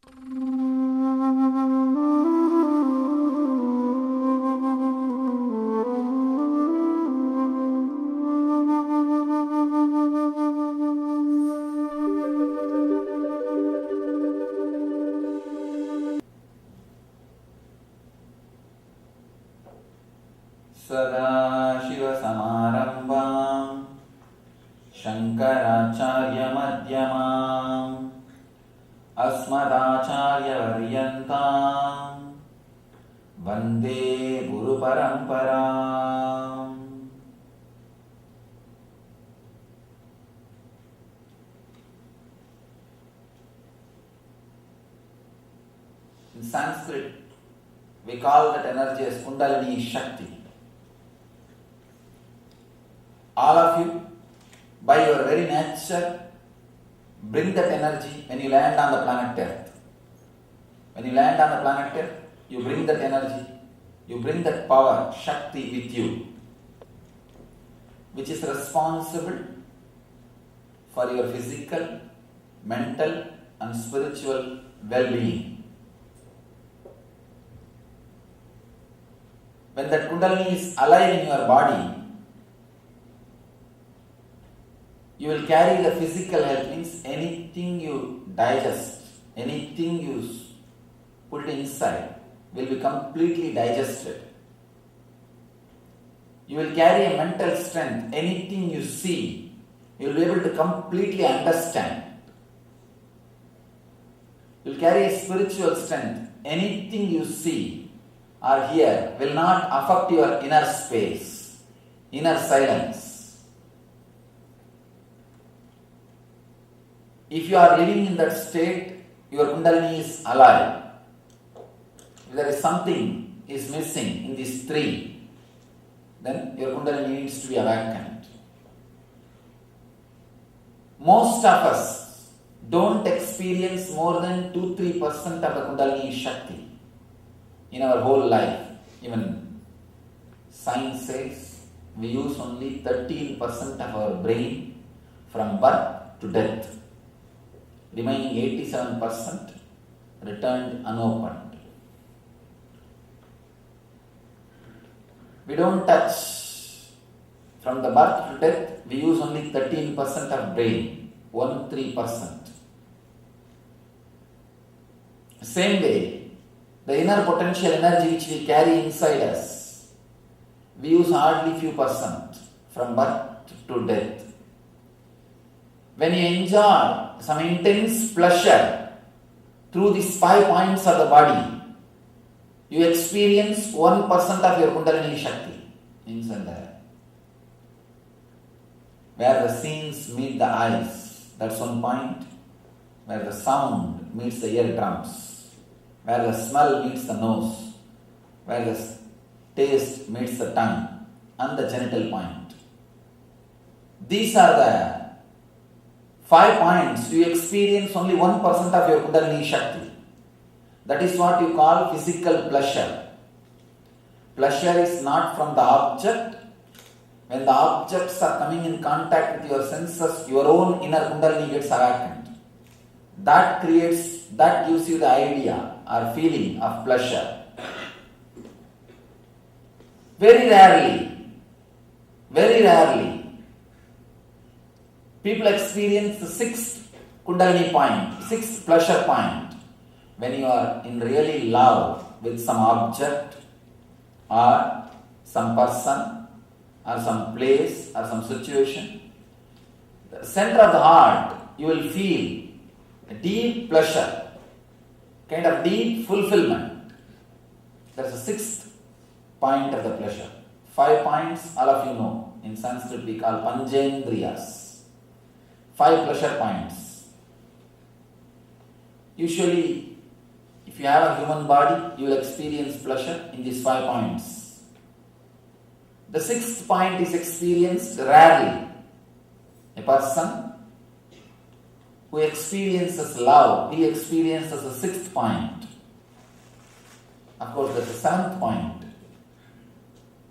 सदाशिवसमारम्भां शङ्कराचार्यमध्यमाम् अस्मदाचार्यपर्यन्तां वन्दे गुरुपरम्पराम्. In Sanskrit, we call that energy as Kundalini Shakti. All of you, by your very nature, bring that energy when you land on the planet Earth. When you land on the planet Earth, you bring that energy, you bring that power, Shakti with you, which is responsible for your physical, mental and spiritual well-being. When that Kundalini is alive in your body, you will carry the physical health, means anything you digest, anything you put inside will be completely digested. You will carry a mental strength, anything you see, you will be able to completely understand. You will carry a spiritual strength, anything you see or hear will not affect your inner space, inner silence. If you are living in that state, your Kundalini is alive. If there is something is missing in these three, then your Kundalini needs to be awakened. Most of us don't experience more than 2-3% of the Kundalini Shakti in our whole life. Even science says we use only 13% of our brain from birth to death. Remaining 87% returned unopened. We don't touch. From the birth to death, we use only 13% of brain, 13%. Same way, the inner potential energy which we carry inside us, we use hardly few percent from birth to death. When you enjoy some intense pleasure through these 5 points of the body, you experience 1% of your Kundalini Shakti inside there. Where the scenes meet the eyes, that's 1 point. Where the sound meets the eardrums, where the smell meets the nose, where the taste meets the tongue and the genital point. These are the 5 points. You experience only 1% of your Kundalini Shakti. That is what you call physical pleasure. Pleasure is not from the object. When the objects are coming in contact with your senses, your own inner Kundalini gets awakened. That gives you the idea or feeling of pleasure. Very rarely, people experience the 6th Kundalini point, 6th pleasure point, when you are in really love with some object or some person or some place or some situation. The center of the heart, you will feel a deep pleasure, kind of deep fulfillment. That's the 6th point of the pleasure. 5 points, all of you know. In Sanskrit we call Panchendriyas. 5 pleasure points. Usually, if you have a human body, you will experience pleasure in these 5 points. The 6th point is experienced rarely. A person who experiences love, he experiences the 6th point. Of course, there's a 7th point.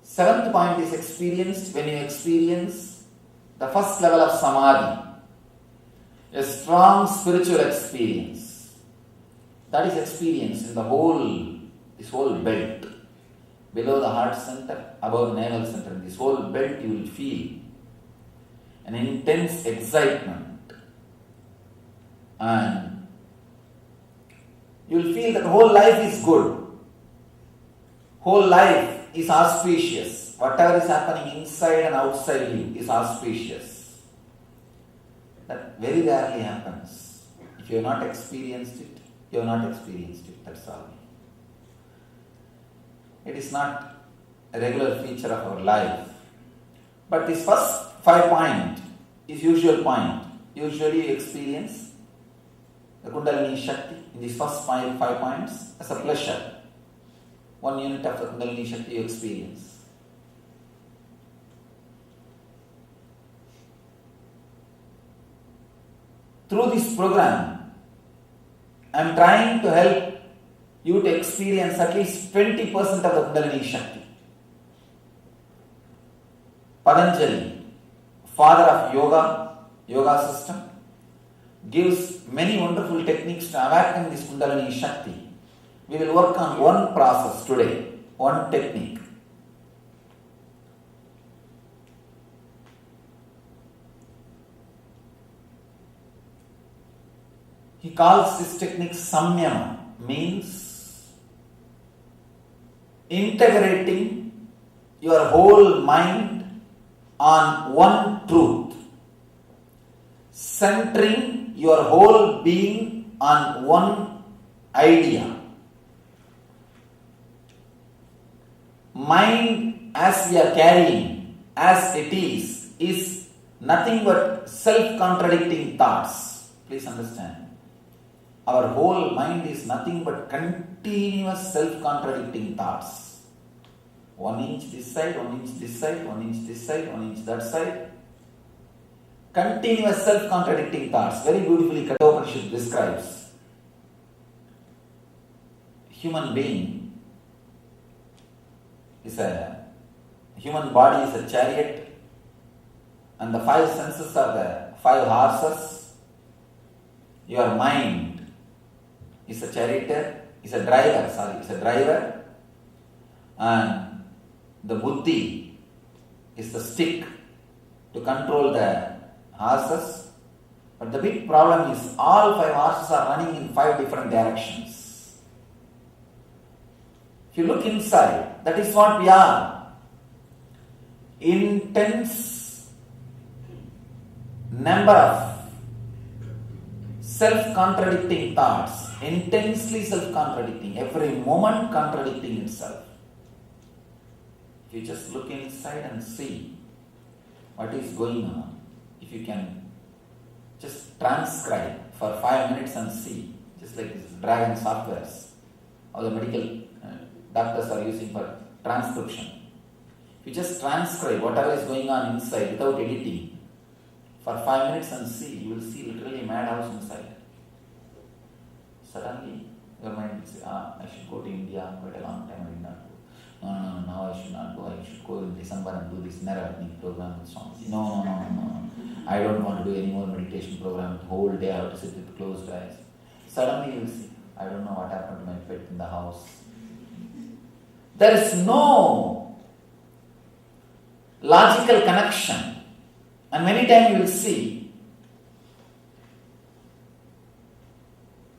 7th point is experienced when you experience the first level of samadhi, a strong spiritual experience. That is experienced in this whole belt. Below the heart center, above the navel center, this whole belt you will feel an intense excitement, and you will feel that whole life is good. Whole life is auspicious. Whatever is happening inside and outside you is auspicious. That very rarely happens. If you have not experienced it, you have not experienced it. That's all. It is not a regular feature of our life. But this first 5 point is usual point. Usually you experience the Kundalini Shakti in these first 5 points as a pleasure. 1 unit of the Kundalini Shakti you experience. Through this program, I am trying to help you to experience at least 20% of the Kundalini Shakti. Patanjali, father of yoga system, gives many wonderful techniques to awaken this Kundalini Shakti. We will work on one process today, one technique. He calls this technique samyama, means integrating your whole mind on one truth, centering your whole being on one idea. Mind as we are carrying, as it is nothing but self-contradicting thoughts. Please understand. Our whole mind is nothing but continuous self-contradicting thoughts. 1 inch this side, 1 inch this side, 1 inch this side, 1 inch that side. Continuous self-contradicting thoughts. Very beautifully Kathopanishad describes. Human body is a chariot, and the 5 senses are the 5 horses. Your mind is a charioteer, is a driver, and the buddhi is the stick to control the horses. But the big problem is all 5 horses are running in 5 different directions. If you look inside, that is what we are. Intense number of self-contradicting thoughts, intensely self-contradicting, every moment contradicting itself. If you just look inside and see what is going on, if you can just transcribe for 5 minutes and see, just like this dragon softwares, or the medical doctors are using for transcription. If you just transcribe whatever is going on inside without editing for 5 minutes and see, you will see literally a madhouse inside. Suddenly, your mind will say, I should go to India, quite a long time I did not go. No, now I should not go. I should go in December and do this Nithyananda program with Swamiji. No. I don't want to do any more meditation program. The whole day I have to sit with closed eyes. Suddenly you will see, I don't know what happened to my pet in the house. There is no logical connection. And many times you will see,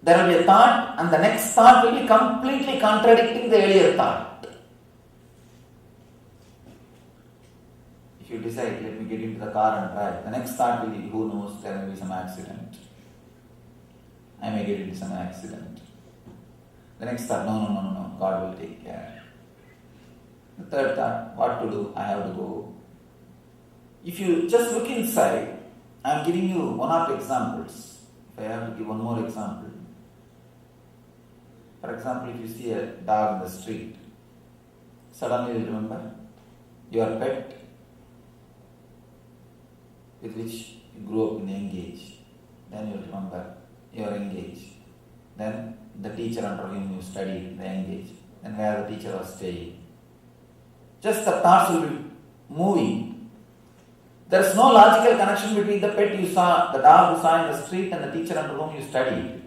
there will be a thought and the next thought will be completely contradicting the earlier thought. If you decide, let me get into the car and drive, the next thought will be, who knows, there may be some accident. I may get into some accident. The next thought, no, God will take care. The third thought, what to do? I have to go. If you just look inside, I am giving you one of the examples. If I have to give one more example. For example, if you see a dog in the street, suddenly you will remember your pet with which you grew up in the young age. Then you will remember your young age. Then the teacher under whom you studied in the young age. Then where the teacher was staying. Just the thoughts will be moving. There is no logical connection between the pet you saw, the dog you saw in the street and the teacher under whom you studied.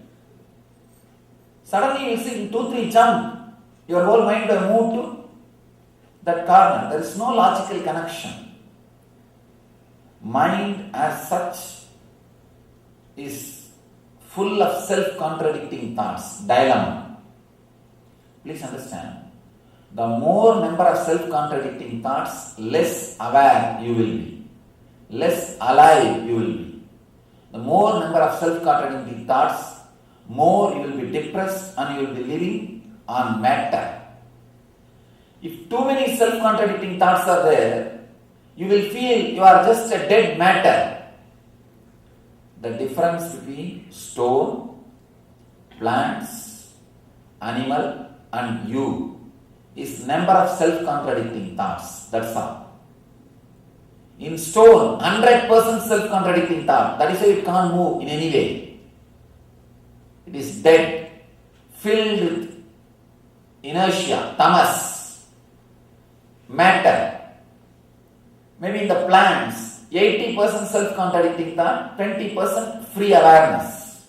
Suddenly you see in 2-3 jump, your whole mind will move to that corner. There is no logical connection. Mind as such is full of self-contradicting thoughts, dilemma. Please understand. The more number of self-contradicting thoughts, less aware you will be. Less alive you will be. The more number of self-contradicting thoughts, more you will be depressed and you will be living on matter. If too many self-contradicting thoughts are there, you will feel you are just a dead matter. The difference between stone, plants, animal and you is number of self-contradicting thoughts. That's all. In stone, 100% self-contradicting thought. That is why it can't move in any way. It is dead, filled with inertia, tamas, matter. Maybe in the plants, 80% self-contradicting thought, 20% free awareness.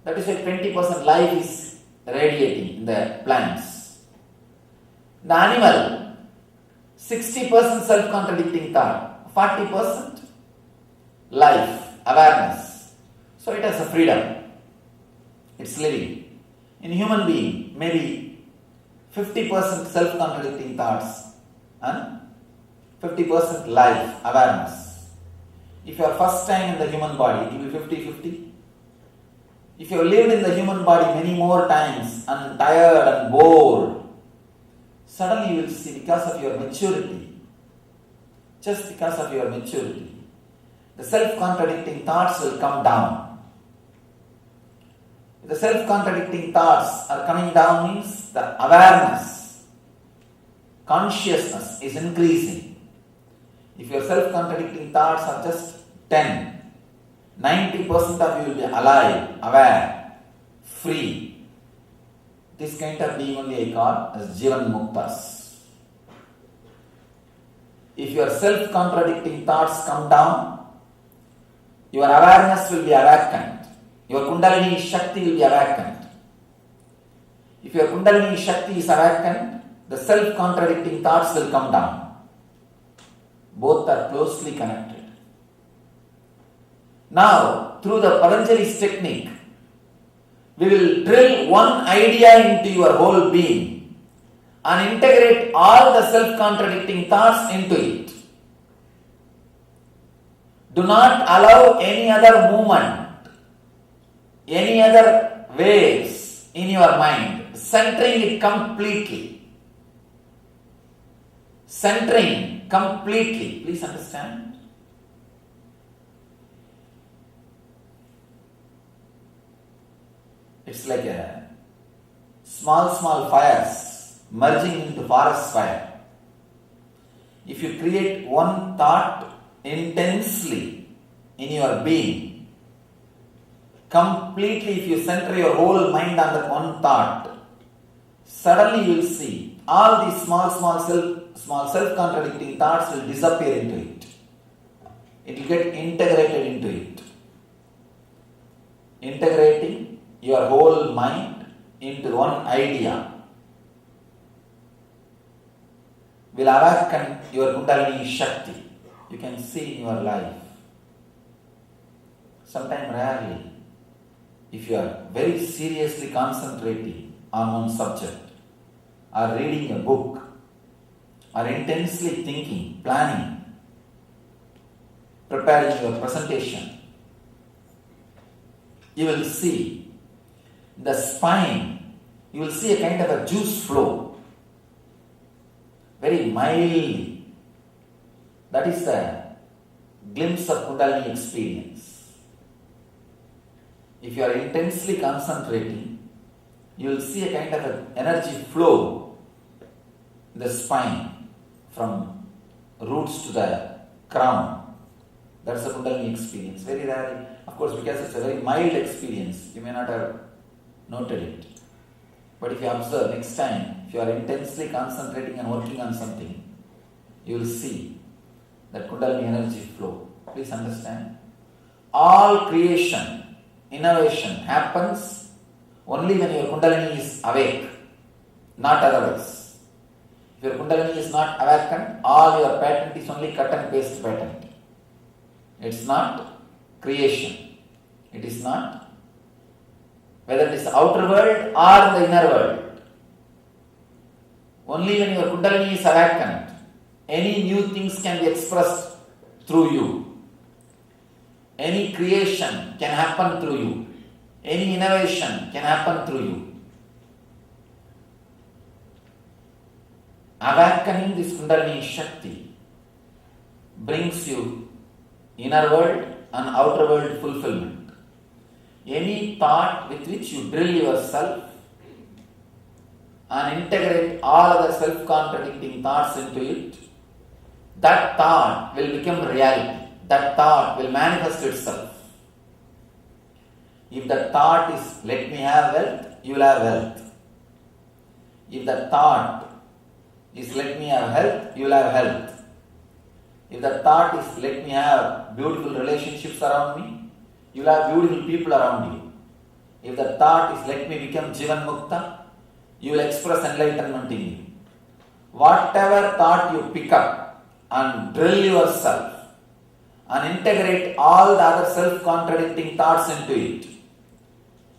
That is why 20% life is radiating in the plants. The animal, 60% self-contradicting thought, 40% life, awareness. So it has a freedom. It's living. In human being, maybe 50% self-contradicting thoughts and 50% life, awareness. If you are first time in the human body, it will be 50-50. If you have lived in the human body many more times and tired and bored, suddenly you will see because of your maturity, just because of your maturity, the self-contradicting thoughts will come down. If the self-contradicting thoughts are coming down means the awareness, consciousness is increasing. If your self-contradicting thoughts are just 10, 90% of you will be alive, aware, free. This kind of being only I call as Jivan Muktas. If your self-contradicting thoughts come down, your awareness will be awakened. Your Kundalini Shakti will be awakened. If your Kundalini Shakti is awakened, the self-contradicting thoughts will come down. Both are closely connected. Now, through the Patanjali's technique, we will drill one idea into your whole being and integrate all the self-contradicting thoughts into it. Do not allow any other movement, any other waves in your mind, centering it completely. Centering completely. Please understand. It's like a small fires merging into forest fire. If you create one thought intensely in your being, completely if you center your whole mind on that one thought, suddenly you will see all these small self-contradicting thoughts will disappear into it. It will get integrated into it. Integrating your whole mind into one idea will awaken your Kundalini Shakti. You can see in your life. Sometimes rarely, if you are very seriously concentrating on one subject, or reading a book, or intensely thinking, planning, preparing your presentation, you will see the spine, you will see a kind of a juice flow, very mildly. That is the glimpse of Kundalini experience. If you are intensely concentrating, you will see a kind of an energy flow in the spine from roots to the crown. That's the Kundalini experience. Very rarely, of course, because it's a very mild experience, you may not have noted it. But if you observe next time, if you are intensely concentrating and working on something, you will see that Kundalini energy flow. Please understand. All creation, innovation happens only when your Kundalini is awake, not otherwise. If your Kundalini is not awakened, all your patent is only cut and paste patent. It's not creation. It is not, whether it is the outer world or the inner world. Only when your Kundalini is awakened, any new things can be expressed through you. Any creation can happen through you. Any innovation can happen through you. Awakening this Kundalini Shakti brings you inner world and outer world fulfillment. Any thought with which you drill yourself and integrate all other self-contradicting thoughts into it, that thought will become reality. That thought will manifest itself. If the thought is, let me have wealth, you will have wealth. If the thought is, let me have health, you will have health. If the thought is, let me have beautiful relationships around me, you will have beautiful people around you. If the thought is, let me become Jivan Mukta, you will express enlightenment in you. Whatever thought you pick up and drill yourself and integrate all the other self-contradicting thoughts into it,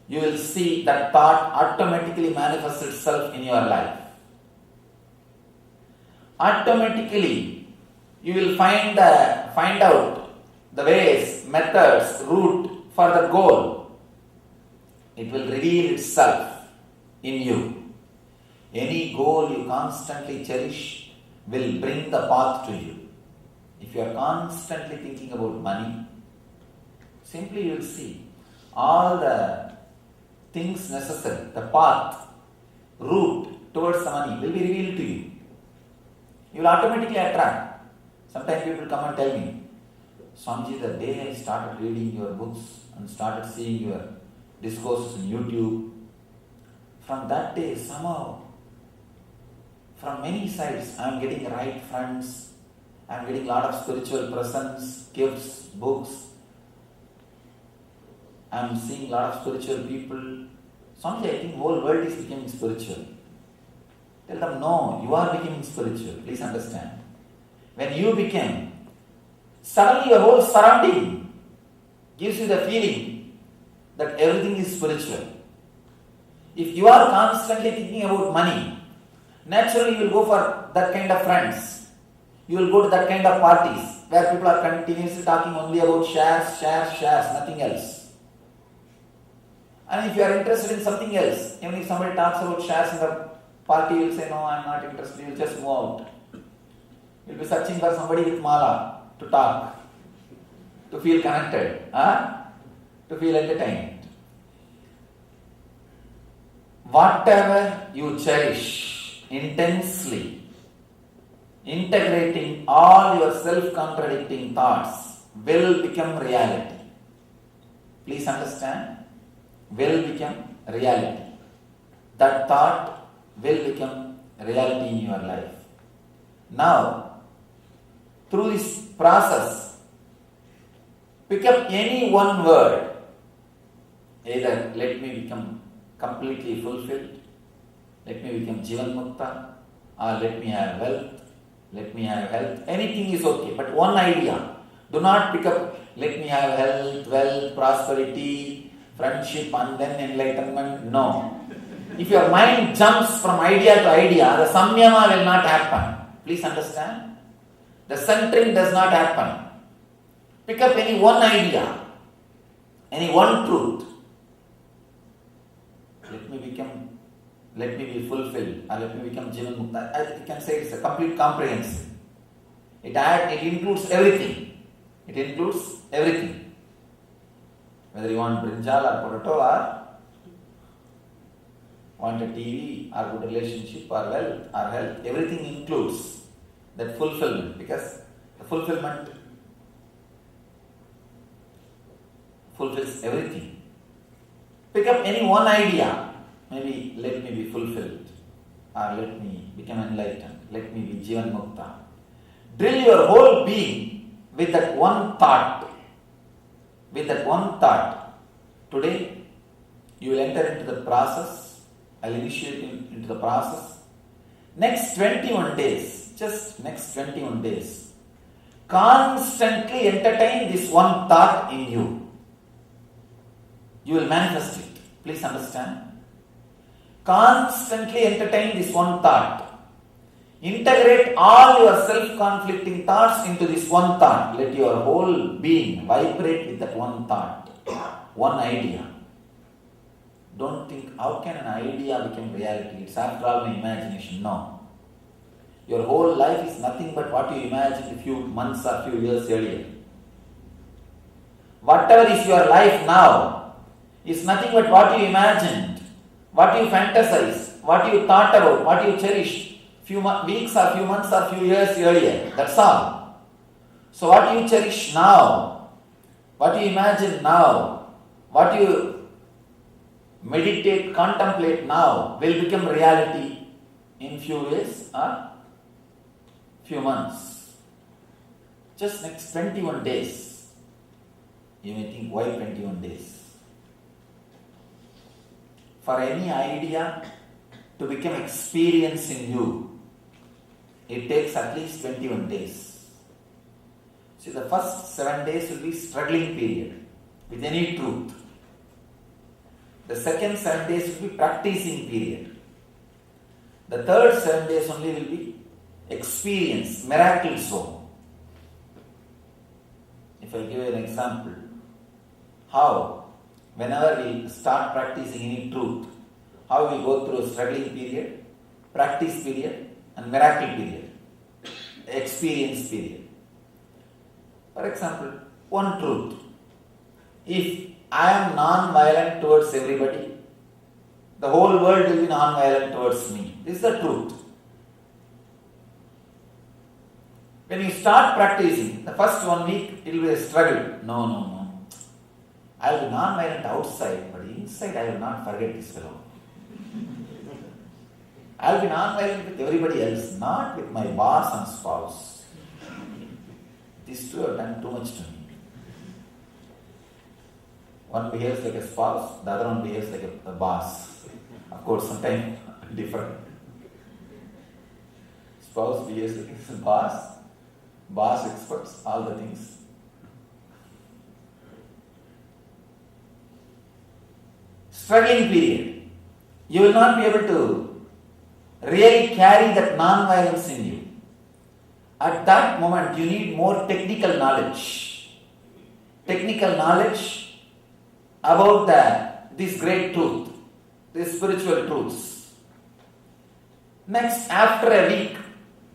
you will see that thought automatically manifests itself in your life. Automatically, you will find out the ways, methods, route for the goal. It will reveal itself in you. Any goal you constantly cherish will bring the path to you. If you are constantly thinking about money, simply you will see all the things necessary, the path, route towards the money will be revealed to you. You will automatically attract. Sometimes people come and tell me, Swamiji, the day I started reading your books and started seeing your discourses on YouTube, from that day somehow, from many sides, I am getting right friends, I am getting a lot of spiritual presence, gifts, books, I am seeing a lot of spiritual people. Swamiji, I think the whole world is becoming spiritual. Tell them, no, you are becoming spiritual. Please understand. When you became, suddenly your whole surrounding gives you the feeling that everything is spiritual. If you are constantly thinking about money, naturally you will go for that kind of friends. You will go to that kind of parties where people are continuously talking only about shares, nothing else. And if you are interested in something else, even if somebody talks about shares in the party, you will say, no, I am not interested, you will just move out. You will be searching for somebody with mala to talk, to feel connected, to feel entertained. Whatever you cherish intensely, integrating all your self-contradicting thoughts will become reality. Please understand, will become reality. That thought will become reality in your life. Now, through this process, pick up any one word. Either let me become completely fulfilled, let me become Jivan Mukta, or let me have wealth, let me have health. Anything is okay, but one idea. Do not pick up, let me have health, wealth, prosperity, friendship, and then enlightenment. No. If your mind jumps from idea to idea, the samyama will not happen. Please understand. The centering does not happen. Pick up any one idea, any one truth. Let me be fulfilled, or let me become Jivan Mukta. I can say it's a complete comprehensive. It includes everything. It includes everything. Whether you want brinjal or potato, or want a TV, or good relationship, or wealth, or health, everything includes that fulfillment, because the fulfillment fulfills everything. Pick up any one idea. Maybe let me be fulfilled, or let me become enlightened, let me be Jivan Mukta. Drill your whole being with that one thought. With that one thought. Today, You will enter into the process. I'll initiate you into the process. Next 21 days, just next 21 days, constantly entertain this one thought in you. You will manifest it. Please understand. Constantly entertain this one thought. Integrate all your self-conflicting thoughts into this one thought. Let your whole being vibrate with that one thought, one idea. Don't think, how can an idea become reality? It's after all my imagination. No. Your whole life is nothing but what you imagined a few months or few years earlier. Whatever is your life now is nothing but what you imagined, what you fantasized, what you thought about, what you cherished few weeks or few months or few years earlier. That's all. So what you cherish now, what you imagine now, what you meditate, contemplate now will become reality in few days or few months. Just next 21 days. You may think, why 21 days? For any idea to become experience in you, it takes at least 21 days. See, the first 7 days will be struggling period with any truth. The second 7 days will be practicing period. The third 7 days only will be experience, miracle zone. If I give you an example, how whenever we start practicing any truth, how we go through a struggling period, practice period, and miracle period, experience period. For example, one truth. If I am non-violent towards everybody, the whole world will be non-violent towards me. This is the truth. When you start practicing, the first 1 week it will be a struggle. No. I will be non-violent outside, but inside I will not forget this fellow. I will be non-violent with everybody else, not with my boss and spouse. These two have done too much to me. One behaves like a spouse, the other one behaves like a boss. Of course, sometimes different. Spouse behaves like a boss expects all the things. Struggling period. You will not be able to really carry that non-violence in you. At that moment, you need more technical knowledge. Technical knowledge about this great truth, these spiritual truths. Next, after a week,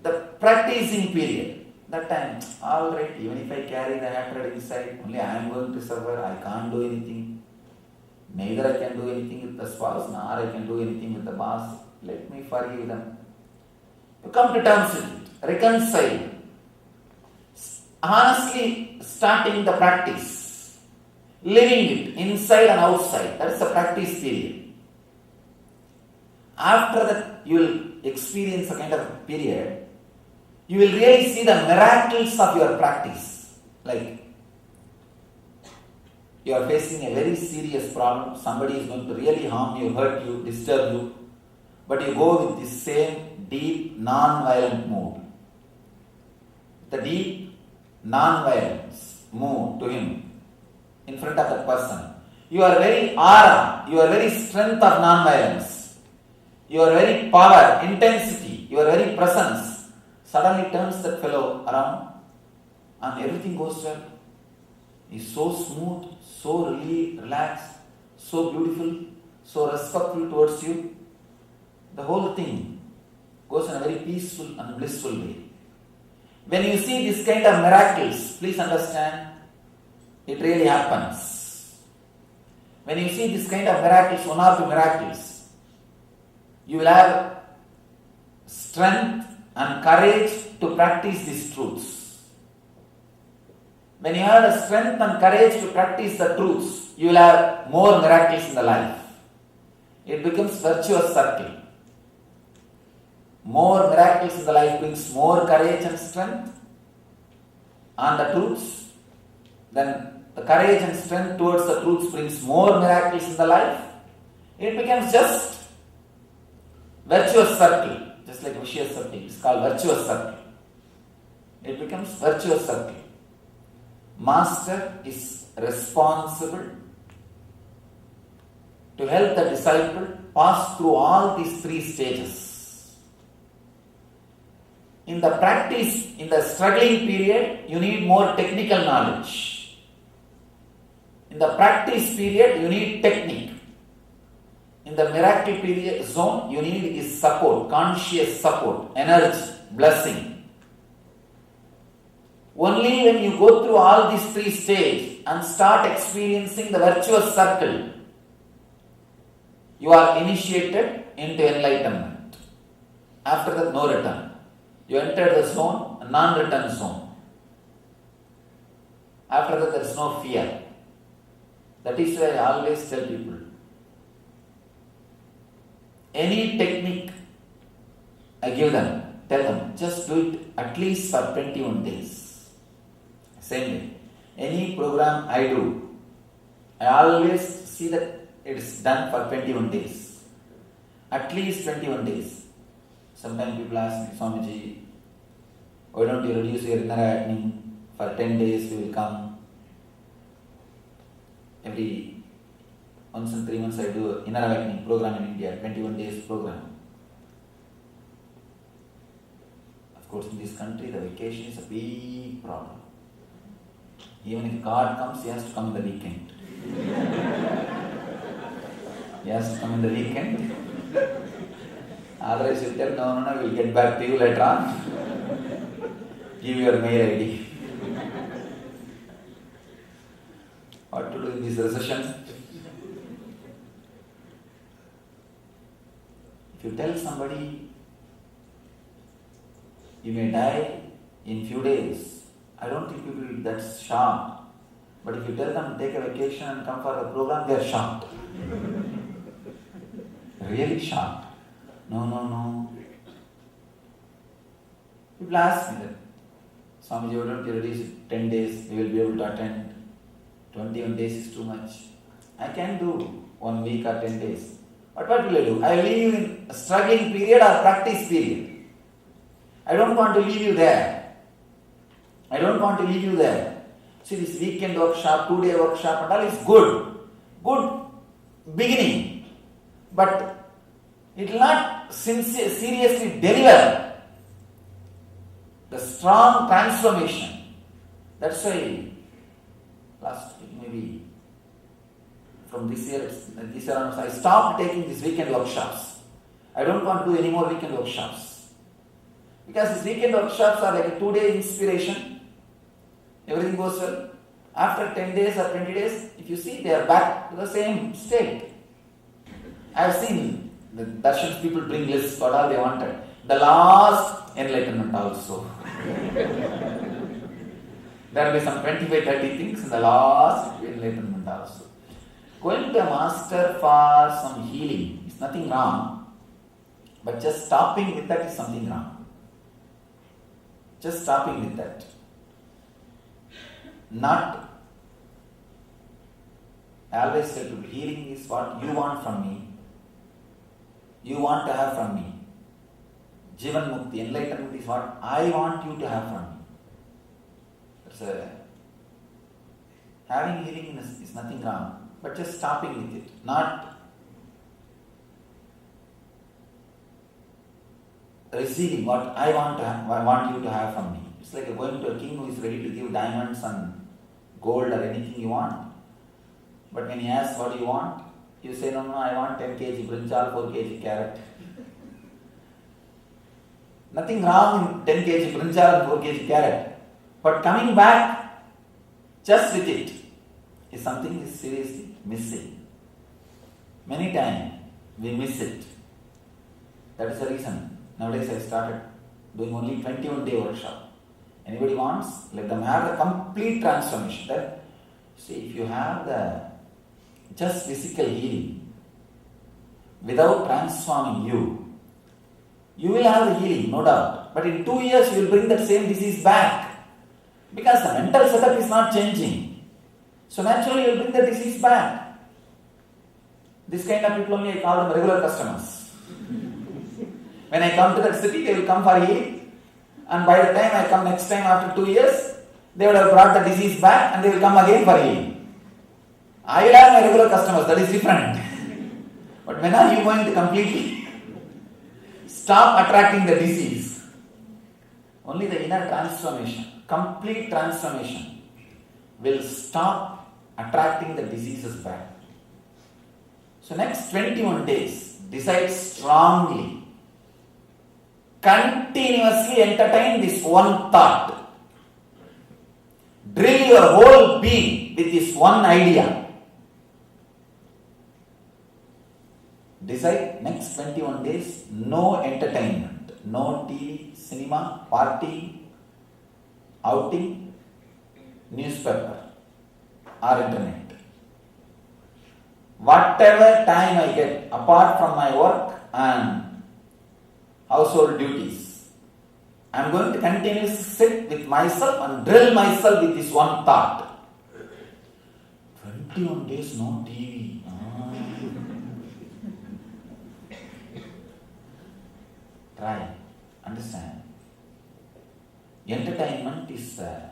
the practicing period. That time, alright, even if I carry the hatred inside, only I am going to suffer, I can't do anything. Neither I can do anything with the spouse, nor I can do anything with the boss. Let me forgive them. You come to terms with it. Reconcile. Honestly starting the practice. Living it inside and outside. That is the practice period. After that, you will experience a kind of period. You will really see the miracles of your practice. Like, you are facing a very serious problem. Somebody is going to really harm you, hurt you, disturb you. But you go with this same deep, non-violent mood. The deep, non-violence mood to him in front of that person. Your very aura, your very strength of non-violence, your very power, intensity, your very presence suddenly turns that fellow around and everything goes well. He's so smooth, so relaxed, so beautiful, so respectful towards you. The whole thing goes in a very peaceful and blissful way. When you see this kind of miracles, please understand, it really happens. When you see this kind of miracles, one or two miracles, you will have strength and courage to practice these truths. When you have the strength and courage to practice the truths, you will have more miracles in the life. It becomes virtuous circle. More miracles in the life brings more courage and strength on the truths. Then the courage and strength towards the truths brings more miracles in the life. it becomes just virtuous circle, just like vicious circle. It's called virtuous circle. It becomes virtuous circle. Master is responsible to help the disciple pass through all these three stages. In the practice, in the struggling period, you need more technical knowledge. In the practice period, you need technique. In the miracle period zone, you need is support, conscious support, energy, blessing. Only when you go through all these three stages and start experiencing the virtuous circle, you are initiated into enlightenment. After that, no return. You enter the zone, a non-return zone. After that, there is no fear. That is why I always tell people, any technique I give them, tell them, just do it at least for 21 days. Same way. Any program I do, I always see that it is done for 21 days. At least 21 days. Sometimes people ask me, Swamiji, why don't you reduce your inner awakening? For 10 days we will come. Every once in 3 months I do an inner awakening program in India, 21 days program. Of course, in this country, the vacation is a big problem. Even if God comes, he has to come in the weekend. He has to come in the weekend. Otherwise, you tell, no, we'll get back to you later on. Give your mail ID. What to do in this recession? If you tell somebody you may die in few days, I don't think people will be that shocked. But if you tell them take a vacation and come for a program, they are shocked. Really shocked. No. People ask me that, Swamiji, why don't you reduce 10 days, we will be able to attend. 21 days is too much. I can do 1 week or 10 days. But what will I do? I will leave you in a struggling period or practice period. I don't want to leave you there. See, this weekend workshop, 2-day workshop and all is good. Good beginning. But it will not seriously deliver the strong transformation. That's why last week, maybe from this year onwards, I stopped taking these weekend workshops. I don't want to do any more weekend workshops. Because these weekend workshops are like a 2-day inspiration. Everything goes well. After 10 days or 20 days, if you see, they are back to the same state. I have seen the darshans people bring lists what all they wanted. The last enlightenment also. There will be some 25-30 things in the last enlightenment also. Going to a master for some healing is nothing wrong, but just stopping with that is something wrong. Just stopping with that. I always tell people, healing is what you want from me. You want to have from me. Jivan Mukti, enlightenment is what I want you to have from me. Having healing is nothing wrong, but just stopping with it, not receiving what I want you to have from me. It's like going to a king who is ready to give diamonds and gold or anything you want. But when he asks what you want, you say, no, I want 10 kg brinjal, 4 kg carrot. Nothing wrong in 10 kg brinjal and 4 kg carrot. But coming back just with it is something is seriously missing. Many times we miss it. That is the reason. Nowadays I started doing only 21-day workshop. Anybody wants, let them have the complete transformation. That, see, if you have the just physical healing without transforming you will have the healing, no doubt. But in 2 years you will bring that same disease back because the mental setup is not changing. So naturally you will bring the disease back. This kind of people only I call them regular customers. When I come to that city, they will come for healing. And by the time I come next time after 2 years, they would have brought the disease back and they will come again for healing. I will have my regular customers, that is different. But when are you going to completely stop attracting the disease? Only the inner transformation, complete transformation, will stop attracting the diseases back. So next 21 days, decide strongly, continuously entertain this one thought. Drill your whole being with this one idea. Decide next 21 days, no entertainment, no TV, cinema, party, outing, newspaper or internet. Whatever time I get apart from my work and household duties, I am going to continuously sit with myself and drill myself with this one thought. 21 days no TV. Try, understand. Entertainment is the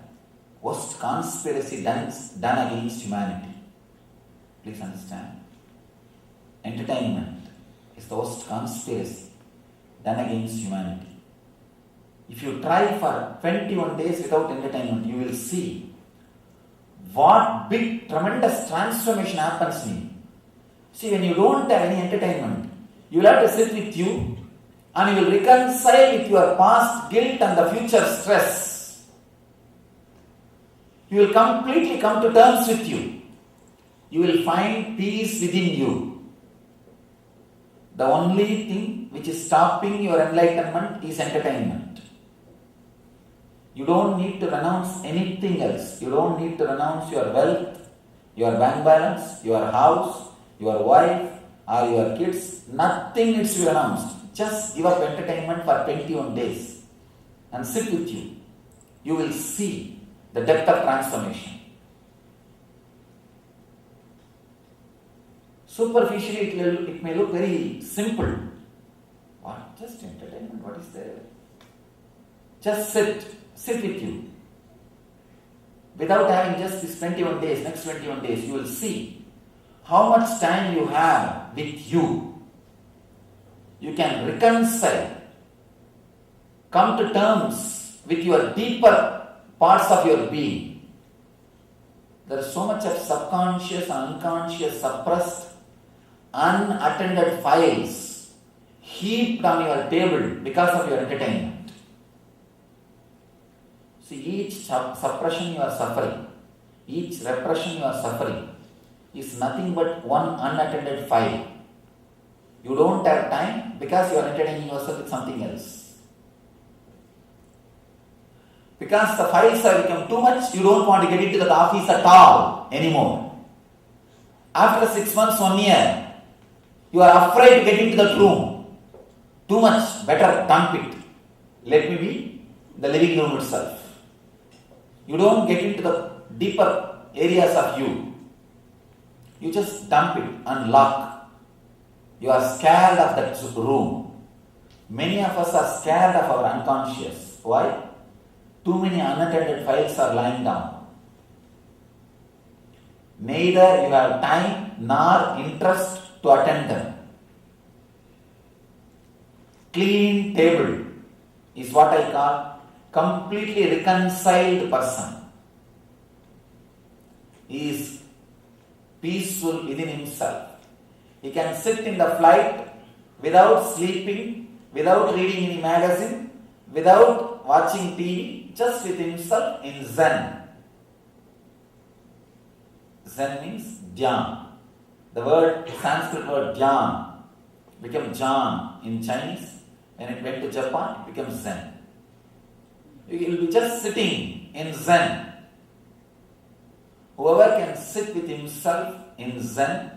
worst conspiracy done against humanity. Please understand. Entertainment is the worst conspiracy done against humanity. If you try for 21 days without entertainment, you will see what big, tremendous transformation happens in you. See, when you don't have any entertainment, you will have to sit with you and you will reconcile with your past guilt and the future stress. You will completely come to terms with you. You will find peace within you. The only thing which is stopping your enlightenment is entertainment. You don't need to renounce anything else. You don't need to renounce your wealth, your bank balance, your house, your wife or your kids. Nothing needs to be renounced. Just give up entertainment for 21 days and sit with you. You will see the depth of transformation. Superficially, it may look very simple. What? Just entertainment? What is there? Just sit with you. Without having just these 21 days, next 21 days, you will see how much time you have with you. You can reconcile, come to terms with your deeper parts of your being. There is so much of subconscious and unconscious, suppressed, unattended files heaped on your table because of your entertainment. See, each suppression you are suffering, each repression you are suffering is nothing but one unattended file. You don't have time because you are entertaining yourself with something else. Because the files have become too much, you don't want to get into the office at all anymore. After 6 months, 1 year, you are afraid to get into that room. Too much, better dump it. Let me be the living room itself. You don't get into the deeper areas of you. You just dump it and lock. You are scared of that room. Many of us are scared of our unconscious. Why? Too many unattended files are lying down. Neither you have time nor interest to attend them. Clean table is what I call completely reconciled person. He is peaceful within himself. He can sit in the flight without sleeping, without reading any magazine, without watching TV, just with himself in Zen. Zen means Dhyan. The word, Sanskrit word Dhyan, became Jan in Chinese. When it went to Japan, it became Zen. You will be just sitting in Zen. Whoever can sit with himself in Zen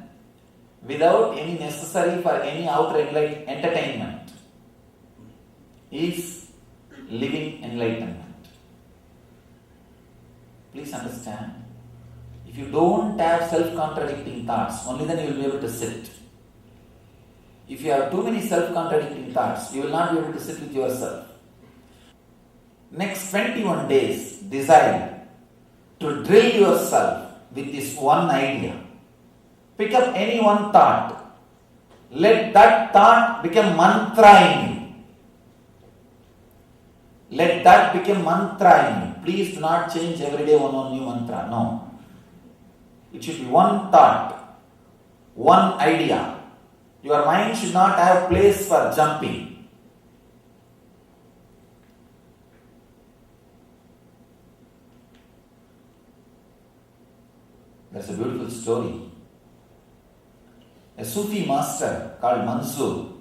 without any necessary for any outer entertainment is living enlightenment. Please understand. If you don't have self-contradicting thoughts, only then you will be able to sit. If you have too many self-contradicting thoughts, you will not be able to sit with yourself. Next 21 days, decide to drill yourself with this one idea. Pick up any one thought. Let that thought become mantra in you. Let that become mantra in you. Please do not change every day one new mantra. No. It should be one thought, one idea. Your mind should not have place for jumping. There's a beautiful story. A Sufi master called Mansoor.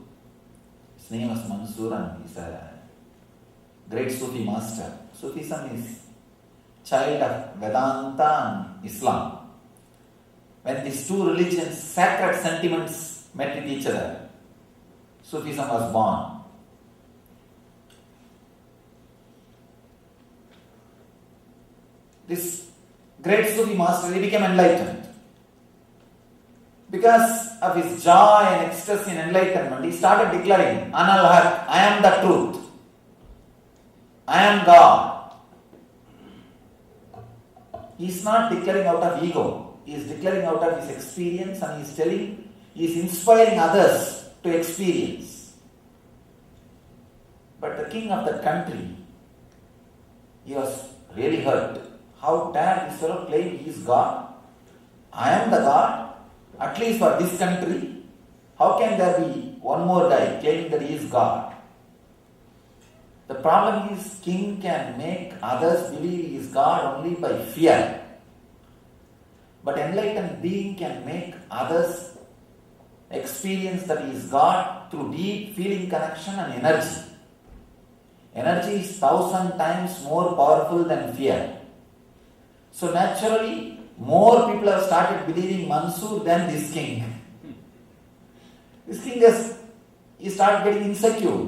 His name was Mansoor and he's a great Sufi master. Sufism is child of Vedanta and Islam. When these two religions, sacred sentiments met with each other, Sufism was born. This great Sufi master, he became enlightened. Because of his joy and ecstasy and enlightenment, he started declaring, Anal-Haq, I am the truth. I am God. He is not declaring out of ego. He is declaring out of his experience and he is inspiring others to experience. But the king of the country, he was really hurt. How dare this fellow claim he is God? I am the God, at least for this country. How can there be one more guy claiming that he is God? The problem is, king can make others believe he is God only by fear. But enlightened being can make others experience that he is God through deep feeling connection and energy. Energy is 1,000 times more powerful than fear. So naturally, more people have started believing Mansoor than this king. This king he started getting insecure,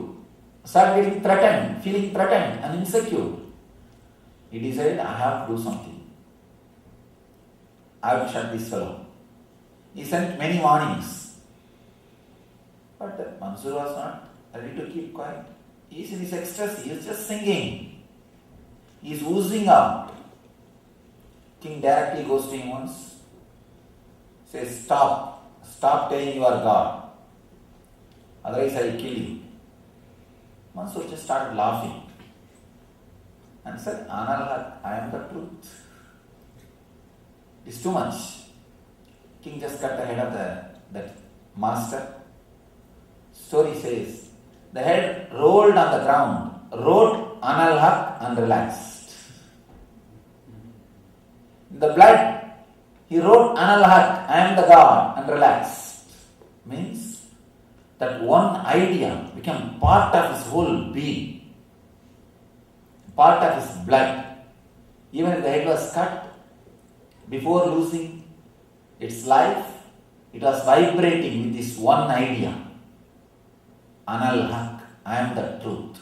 started getting threatened, feeling threatened and insecure. He decided, I have to do something. I have to shut this fellow. He sent many warnings. But Mansoor was not ready to keep quiet. He is in his ecstasy. He is just singing. He is oozing out. King directly goes to him once. Says, stop. Stop telling you are God. Otherwise I will kill you. Mansoor just started laughing. And said, Anal-Haq, I am the truth. It's too much. King just cut the head of that master. Story says, the head rolled on the ground, wrote Anal-Haq and relaxed. In the blood, he wrote Anal-Haq, I am the God, and relaxed. Means that one idea became part of his whole being, part of his blood. Even if the head was cut, before losing its life, it was vibrating with this one idea. Anal-Haq, I am the truth.